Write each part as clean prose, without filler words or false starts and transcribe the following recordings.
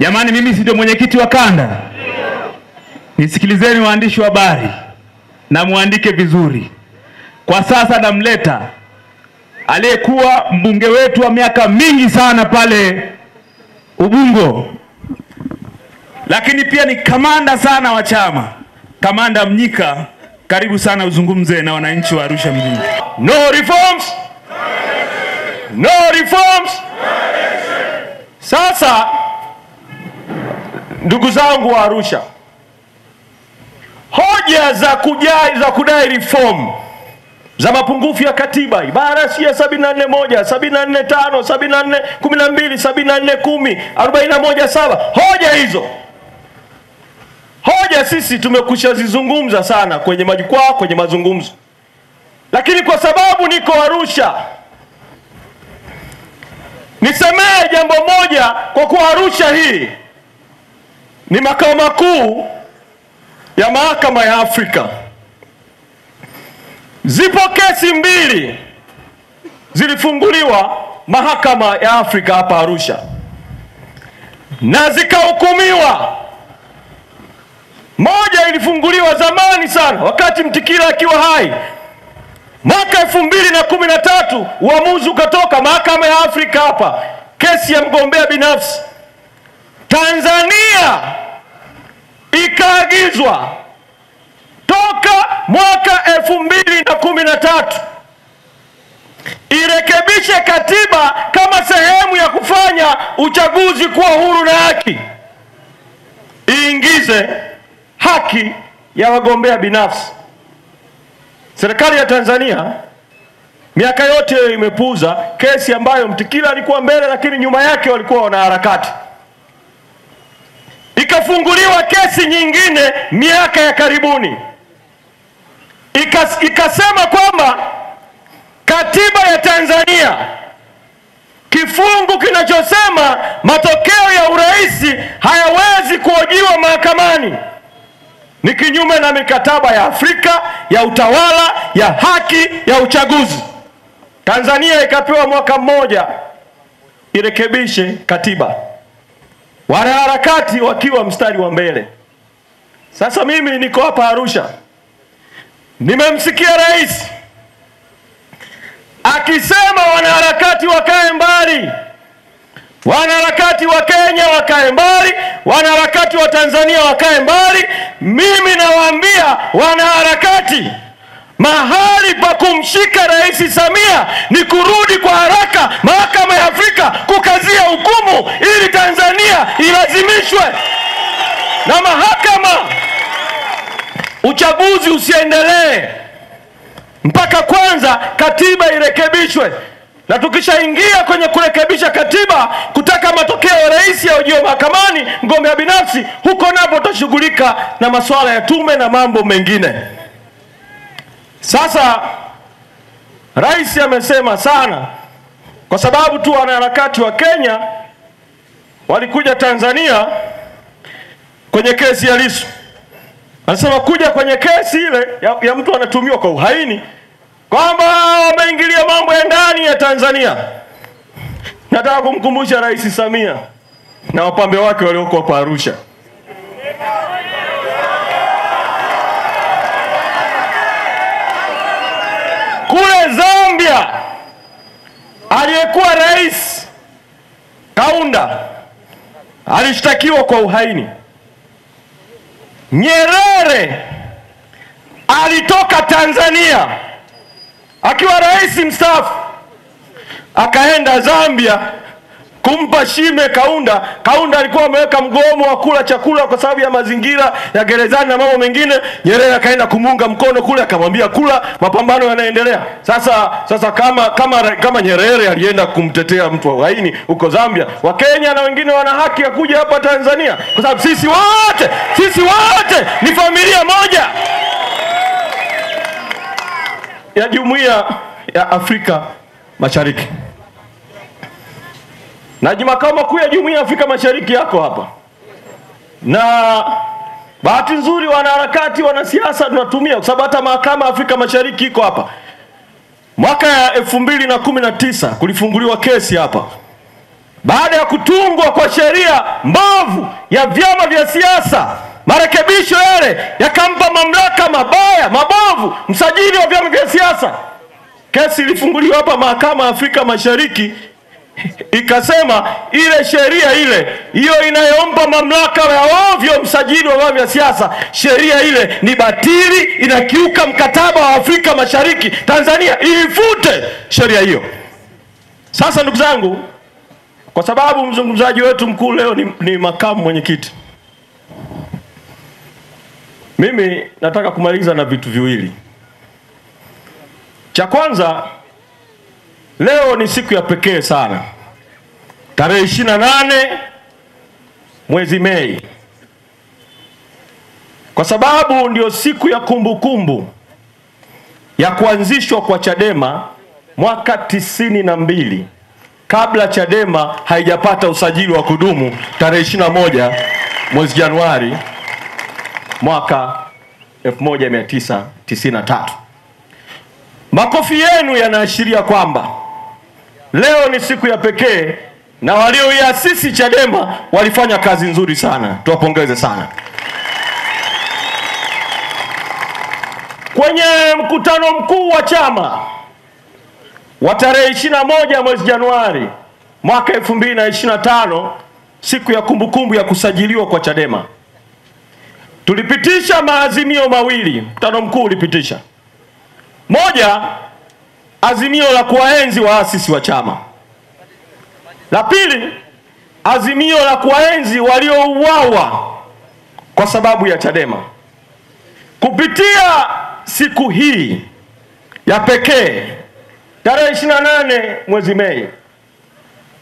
Jamani, mimi si ndio mwenyekiti wa kanda? Nisikilizeni waandishi wa habari na muandike vizuri. Kwa sasa namleta aliyekuwa mbunge wetu wa miaka mingi sana pale Ubungo, lakini pia ni kamanda sana wa chama, Kamanda Mnyika. Karibu sana uzungumze na wananchi wa Arusha mjini. No reforms, no reforms. Sasa ndugu zangu wa Arusha, hoja za kudai reform za mapungufu ya katiba, ibara ya 74(1), 74(5), 74(12), 74(10), 41(7), hoja hizo, hoja sisi tumekusha zizungumza sana kwenye majukwaa, kwenye mazungumzo. Lakini kwa sababu niko Arusha, nisemee jambo moja, kwa kuwa Arusha hii ni makao makuu ya mahakama ya Afrika. Zipo kesi mbili zilifunguliwa mahakama ya Afrika hapa Arusha na zikahukumiwa. Moja ilifunguliwa zamani sana wakati Mtikila akiwa hai, mwaka 2013, uamuzi ukatoka mahakama ya Afrika hapa, kesi ya mgombea binafsi. Tanzania ikaagizwa toka mwaka 2013 irekebishe katiba kama sehemu ya kufanya uchaguzi kuwa huru na haki, iingize haki ya wagombea binafsi. Serikali ya Tanzania miaka yote imepuuza kesi ambayo Mtikila alikuwa mbele, lakini nyuma yake walikuwa wanaharakati. Ikafunguliwa kesi nyingine miaka ya karibuni, ikasema kwamba katiba ya Tanzania kifungu kinachosema matokeo ya urais hayawezi kuhojiwa mahakamani ni kinyume na mikataba ya Afrika ya utawala, ya haki, ya uchaguzi. Tanzania ikapewa mwaka mmoja irekebishe katiba, wanaharakati wakiwa mstari wa mbele. Sasa mimi niko hapa Arusha, nimemsikia rais akisema wanaharakati wakae mbali, wanaharakati wa Kenya wakae mbali, wanaharakati wa Tanzania wakae mbali. Mimi nawaambia wanaharakati, mahali pa kumshika Rais Samia ni kurudi kwa haraka mahakama ya Afrika kukazia hukumu ili Tanzania ilazimishwe na mahakama uchaguzi usiendelee mpaka kwanza katiba irekebishwe. Na tukishaingia kwenye kurekebisha katiba, kutaka matokeo ya rais yahojiwe mahakamani, mgombea binafsi, huko napo tutashughulika na masuala ya tume na mambo mengine. Sasa rais amesema sana, kwa sababu tu wanaharakati wa Kenya walikuja Tanzania kwenye kesi ya Lissu. Anasema kuja kwenye kesi ile ya mtu anatumiwa kwa uhaini, kwamba wameingilia mambo ya ndani ya Tanzania. Nataka kumkumbusha Rais Samia na wapambe wake walioko hapa Arusha, kule Zambia aliyekuwa rais Kaunda alishtakiwa kwa uhaini. Nyerere alitoka Tanzania akiwa rais mstaafu, akaenda Zambia kumpa shime Kaunda. Kaunda alikuwa ameweka mgomo wa kula chakula kwa sababu ya mazingira ya gerezani na mambo mengine. Nyerere akaenda kumunga mkono kule, akamwambia kula, mapambano yanaendelea. Sasa kama Nyerere alienda kumtetea mtu wa uhaini huko Zambia, Wakenya na wengine wana haki ya kuja hapa Tanzania, kwa sababu sisi wote ni familia moja ya Jumuiya ya Afrika Mashariki. Na makao makuu ya Jumuiya ya Afrika Mashariki yako hapa. Na bahati nzuri wanaharakati, wanasiasa tunatumia, kwa sababu hata mahakama ya Afrika Mashariki iko hapa. Mwaka 2019 kulifunguliwa kesi hapa. Baada ya kutungwa kwa sheria mbovu ya vyama vya siasa. Marekebisho yale yakampa mamlaka mabaya mabovu msajili wa vyama vya siasa. Kesi ilifunguliwa hapa Mahakama ya Afrika Mashariki, ikasema ile sheria hiyo inayompa mamlaka ya ovyo msajili wa vyama vya siasa, sheria ile ni batili, inakiuka mkataba wa Afrika Mashariki. Tanzania ifute sheria hiyo. Sasa ndugu zangu, kwa sababu mzungumzaji wetu mkuu leo ni makamu mwenyekiti, mimi nataka kumaliza na vitu viwili. Cha kwanza, leo ni siku ya pekee sana. Tarehe 28 mwezi Mei. Kwa sababu ndio siku ya kumbukumbu ya kuanzishwa kwa Chadema mwaka 92, kabla Chadema haijapata usajili wa kudumu tarehe 21 mwezi Januari mwaka 1993. Makofi yenu yanaashiria kwamba leo ni siku ya pekee, na walioiasisi Chadema walifanya kazi nzuri sana. Tuwapongeze sana. Kwenye mkutano mkuu wa chama wa tarehe 21 mwezi Januari mwaka 2025, siku ya kumbukumbu ya kusajiliwa kwa Chadema, tulipitisha maazimio mawili. Mkutano mkuu ulipitisha: moja, azimio la kuwaenzi waasisi wa chama; la pili, azimio la kuwaenzi waliouawa kwa sababu ya Chadema. Kupitia siku hii ya pekee tarehe 28 mwezi Mei,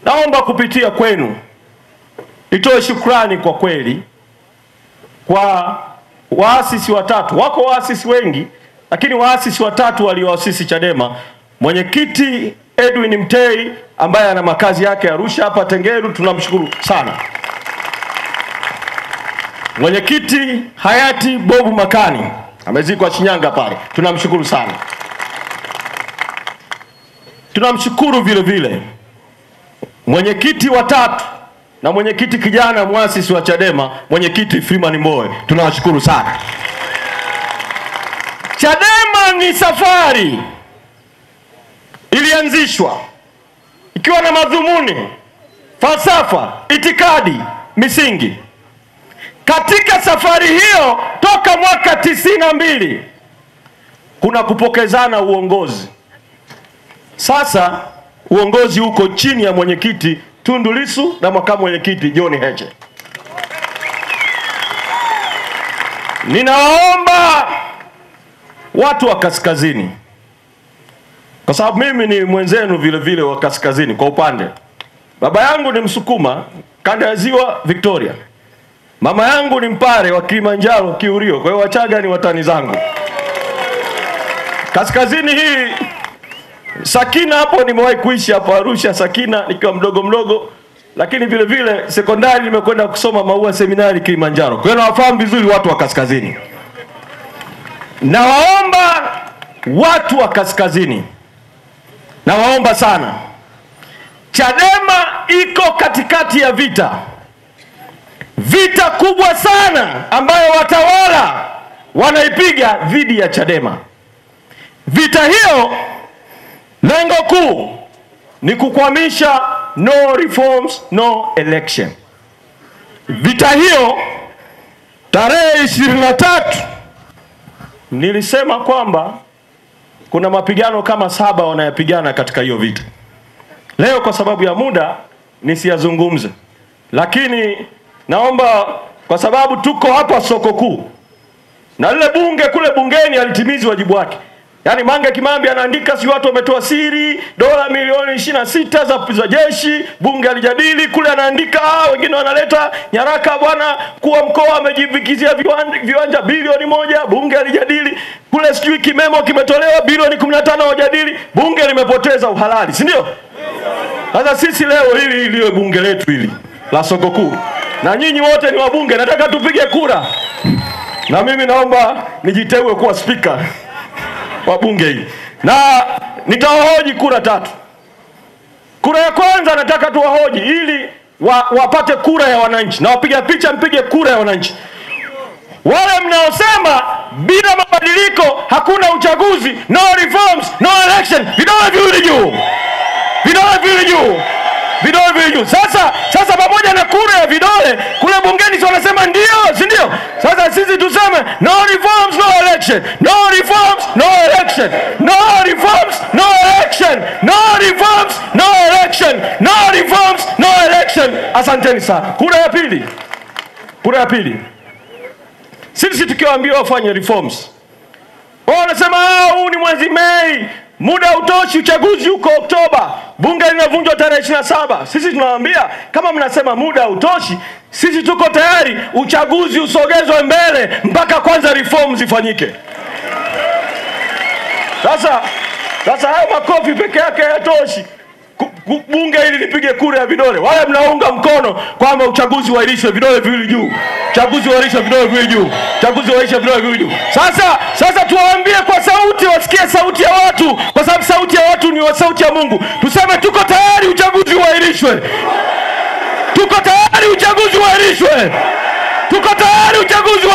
naomba kupitia kwenu nitoe shukrani kwa kweli kwa waasisi watatu. Wako waasisi wengi, lakini waasisi watatu walioasisi Chadema: mwenyekiti Edwin Mtei ambaye ana makazi yake Arusha hapa Tengeru, tunamshukuru sana. Mwenyekiti hayati Bob Makani amezikwa Shinyanga pale, tunamshukuru sana. Tunamshukuru vile vile mwenyekiti wa tatu na mwenyekiti kijana muasisi wa Chadema, mwenyekiti Freeman Mbowe, tunawashukuru sana. Chadema ni safari ilianzishwa ikiwa na madhumuni, falsafa, itikadi, misingi. Katika safari hiyo toka mwaka 92 kuna kupokezana uongozi. Sasa uongozi uko chini ya mwenyekiti Tundu Lissu na makamu mwenyekiti John Heche. Ninawaomba watu wa kaskazini, kwa sababu mimi ni mwenzenu vile vile wa kaskazini. Kwa upande, baba yangu ni Msukuma, kanda ya Ziwa Victoria. Mama yangu ni Mpare wa Kilimanjaro Kiurio, kwa hiyo Wachaga ni watani zangu. Kaskazini hii Sakina hapo nimewahi kuishi hapo Arusha, Sakina nikiwa mdogo, lakini vile vile sekondari nimekwenda kusoma Maua Seminari Kilimanjaro. Kwa hiyo nawafahamu vizuri watu wa kaskazini. Nawaomba watu wa kaskazini, nawaomba sana, Chadema iko katikati ya vita kubwa sana ambayo watawala wanaipiga dhidi ya Chadema. Vita hiyo lengo kuu ni kukwamisha no reforms no election. Vita hiyo tarehe 23 nilisema kwamba kuna mapigano kama 7 wanayapigana katika hiyo vita. Leo kwa sababu ya muda nisiyazungumze, lakini naomba, kwa sababu tuko hapa soko kuu na lile bunge kule bungeni alitimizi wajibu wake. Yaani Mange Kimambi anaandika si watu wametoa siri dola milioni 26 za jeshi, bunge alijadili kule, anaandika wengine wanaleta nyaraka, bwana kuwa mkoa amejivikizia viwanja bilioni 1, bunge alijadili kule, sijui kimemo kimetolewa bilioni 15 wajadili, bunge limepoteza uhalali, si ndio? Sasa sisi leo hili liwe bunge letu hili la soko kuu, na nyinyi wote ni wabunge, nataka tupige kura, na mimi naomba nijiteue kuwa speaker wa bunge hili, na nitawahoji kura 3. Kura ya kwanza nataka tuwahoji ili wapate kura ya wananchi, na wapiga picha mpige kura ya wananchi. Wale mnaosema bila mabadiliko hakuna uchaguzi, no reforms, no election, vidole viwili juu. Vidole viwili juu. Vidole viwili juu. Sasa pamoja na kura ya vidole kule bungeni si wanasema ndio, si ndio? Sasa sisi tuseme no reforms, no election. No reforms, no election. No reforms, no election. No reforms, no election. No reforms, no election. Asanteni sana. Kura ya pili. Kura ya pili. Sisi tukiwaambia wafanye reforms, wao wanasema huu ni mwezi Mei, muda utoshi, uchaguzi huko Oktoba, bunge linavunjwa tarehe 27. Sisi tunawaambia kama mnasema muda utoshi, sisi tuko tayari uchaguzi usogezwe mbele mpaka kwanza reforms zifanyike. Sasa hayo makofi peke yake hayatoshi. Bunge hili lipige kura ya vidole. Wale mnaunga mkono kwamba uchaguzi uahirishwe, vidole viwili juu. Uchaguzi uahirishwe, vidole viwili juu. Uchaguzi uahirishwe, vidole viwili juu. Sasa tuwaambie kwa sauti, wasikie sauti ya watu, kwa sababu sauti ya watu ni sauti ya Mungu. Tuseme tuko tayari uchaguzi uahirishwe. Tuko tayari uchaguzi uahirishwe. Tuko tayari uchaguzi